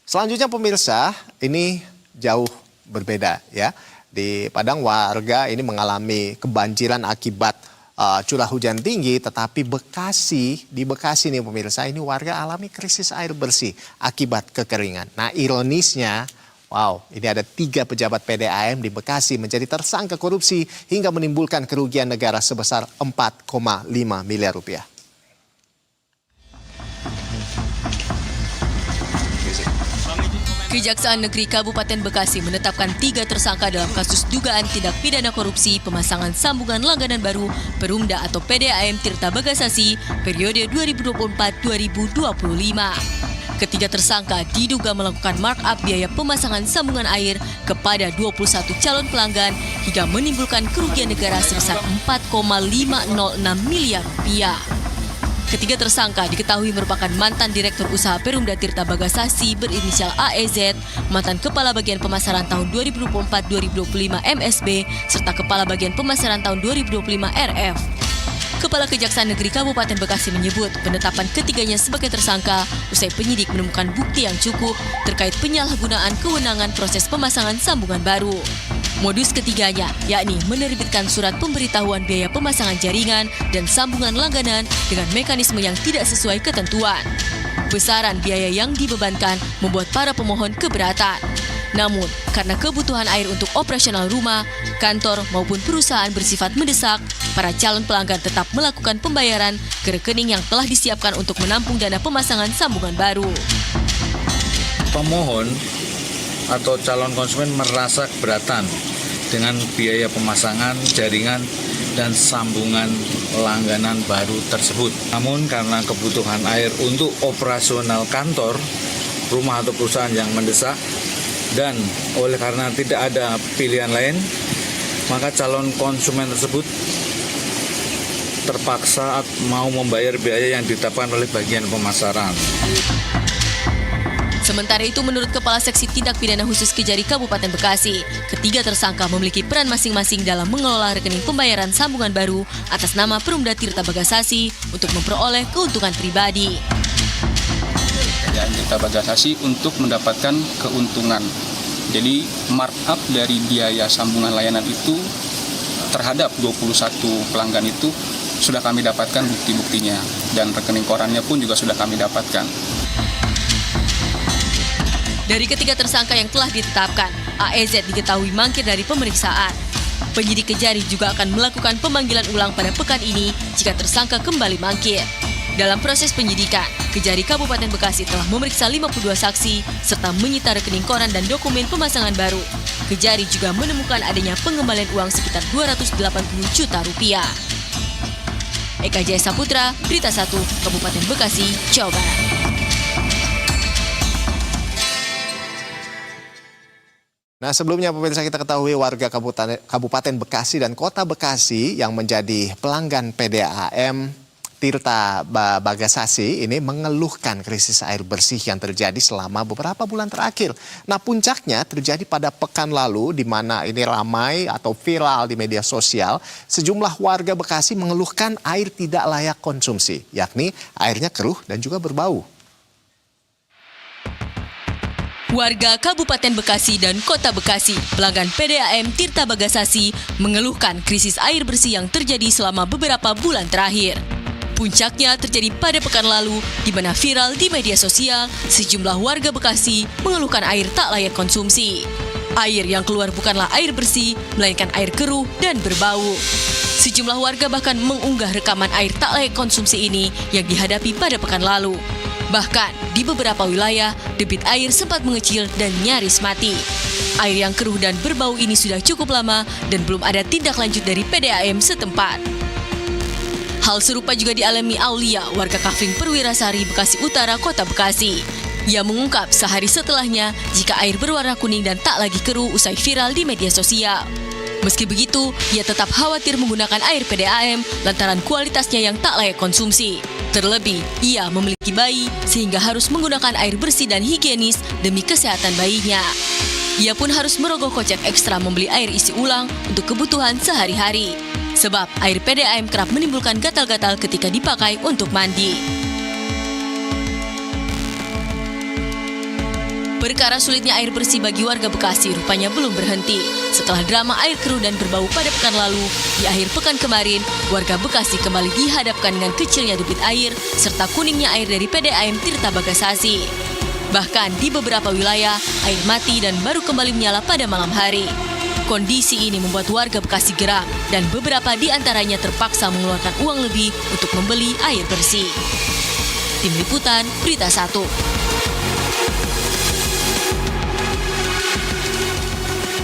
Selanjutnya pemirsa, ini jauh berbeda ya. Di Padang warga ini mengalami kebanjiran akibat curah hujan tinggi, tetapi di Bekasi nih pemirsa, ini warga alami krisis air bersih akibat kekeringan. Nah ironisnya, wow, ini ada 3 pejabat PDAM di Bekasi menjadi tersangka korupsi hingga menimbulkan kerugian negara sebesar 4,5 miliar rupiah. Kejaksaan Negeri Kabupaten Bekasi menetapkan 3 tersangka dalam kasus dugaan tindak pidana korupsi pemasangan sambungan langganan baru Perumda atau PDAM Tirta Bagasasi periode 2024-2025. Ketiga tersangka diduga melakukan markup biaya pemasangan sambungan air kepada 21 calon pelanggan hingga menimbulkan kerugian negara sebesar 4,506 miliar rupiah. Ketiga tersangka diketahui merupakan mantan Direktur Usaha Perumda Tirta Bagasasi berinisial AEZ, mantan Kepala Bagian Pemasaran tahun 2024-2025 MSB, serta Kepala Bagian Pemasaran tahun 2025 RF. Kepala Kejaksaan Negeri Kabupaten Bekasi menyebut penetapan ketiganya sebagai tersangka usai penyidik menemukan bukti yang cukup terkait penyalahgunaan kewenangan proses pemasangan sambungan baru. Modus ketiganya yakni menerbitkan surat pemberitahuan biaya pemasangan jaringan dan sambungan langganan dengan mekanisme yang tidak sesuai ketentuan. Besaran biaya yang dibebankan membuat para pemohon keberatan. Namun, karena kebutuhan air untuk operasional rumah, kantor maupun perusahaan bersifat mendesak, para calon pelanggan tetap melakukan pembayaran ke rekening yang telah disiapkan untuk menampung dana pemasangan sambungan baru. Pemohon atau calon konsumen merasa keberatan dengan biaya pemasangan jaringan dan sambungan langganan baru tersebut. Namun karena kebutuhan air untuk operasional kantor, rumah atau perusahaan yang mendesak, dan oleh karena tidak ada pilihan lain, maka calon konsumen tersebut terpaksa mau membayar biaya yang ditetapkan oleh bagian pemasaran. Sementara itu, menurut Kepala Seksi Tindak Pidana Khusus Kejari Kabupaten Bekasi, ketiga tersangka memiliki peran masing-masing dalam mengelola rekening pembayaran sambungan baru atas nama Perumda Tirta Bagasasi untuk memperoleh keuntungan pribadi. Kerjaan Tirta Bagasasi untuk mendapatkan keuntungan. Jadi markup dari biaya sambungan layanan itu terhadap 21 pelanggan itu sudah kami dapatkan bukti-buktinya, dan rekening korannya pun juga sudah kami dapatkan. Dari ketiga tersangka yang telah ditetapkan, AEZ diketahui mangkir dari pemeriksaan. Penyidik Kejari juga akan melakukan pemanggilan ulang pada pekan ini jika tersangka kembali mangkir. Dalam proses penyidikan, Kejari Kabupaten Bekasi telah memeriksa 52 saksi serta menyita rekening koran dan dokumen pemasangan baru. Kejari juga menemukan adanya pengembalian uang sekitar 280 juta rupiah. Eka Jaya Saputra, Berita 1, Kabupaten Bekasi, Jawa Barat. Nah sebelumnya pemirsa, kita ketahui warga Kabupaten Bekasi dan Kota Bekasi yang menjadi pelanggan PDAM Tirta Bagasasi ini mengeluhkan krisis air bersih yang terjadi selama beberapa bulan terakhir. Nah puncaknya terjadi pada pekan lalu di mana ini ramai atau viral di media sosial. Sejumlah warga Bekasi mengeluhkan air tidak layak konsumsi, yakni airnya keruh dan juga berbau. Warga Kabupaten Bekasi dan Kota Bekasi, pelanggan PDAM Tirta Bagasasi, mengeluhkan krisis air bersih yang terjadi selama beberapa bulan terakhir. Puncaknya terjadi pada pekan lalu, di mana viral di media sosial, sejumlah warga Bekasi mengeluhkan air tak layak konsumsi. Air yang keluar bukanlah air bersih, melainkan air keruh dan berbau. Sejumlah warga bahkan mengunggah rekaman air tak layak konsumsi ini yang dihadapi pada pekan lalu. Bahkan di beberapa wilayah, debit air sempat mengecil dan nyaris mati. Air yang keruh dan berbau ini sudah cukup lama dan belum ada tindak lanjut dari PDAM setempat. Hal serupa juga dialami Aulia, warga Kafling Perwirasari, Bekasi Utara, Kota Bekasi. Ia mengungkap sehari setelahnya jika air berwarna kuning dan tak lagi keruh usai viral di media sosial. Meski begitu, ia tetap khawatir menggunakan air PDAM lantaran kualitasnya yang tak layak konsumsi. Terlebih, ia memiliki bayi sehingga harus menggunakan air bersih dan higienis demi kesehatan bayinya. Ia pun harus merogoh kocek ekstra membeli air isi ulang untuk kebutuhan sehari-hari. Sebab air PDAM kerap menimbulkan gatal-gatal ketika dipakai untuk mandi. Perkara sulitnya air bersih bagi warga Bekasi rupanya belum berhenti. Setelah drama air keruh dan berbau pada pekan lalu, di akhir pekan kemarin, warga Bekasi kembali dihadapkan dengan kecilnya debit air serta kuningnya air dari PDAM Tirta Bagasasi. Bahkan di beberapa wilayah, air mati dan baru kembali menyala pada malam hari. Kondisi ini membuat warga Bekasi geram dan beberapa di antaranya terpaksa mengeluarkan uang lebih untuk membeli air bersih. Tim Liputan, Berita 1.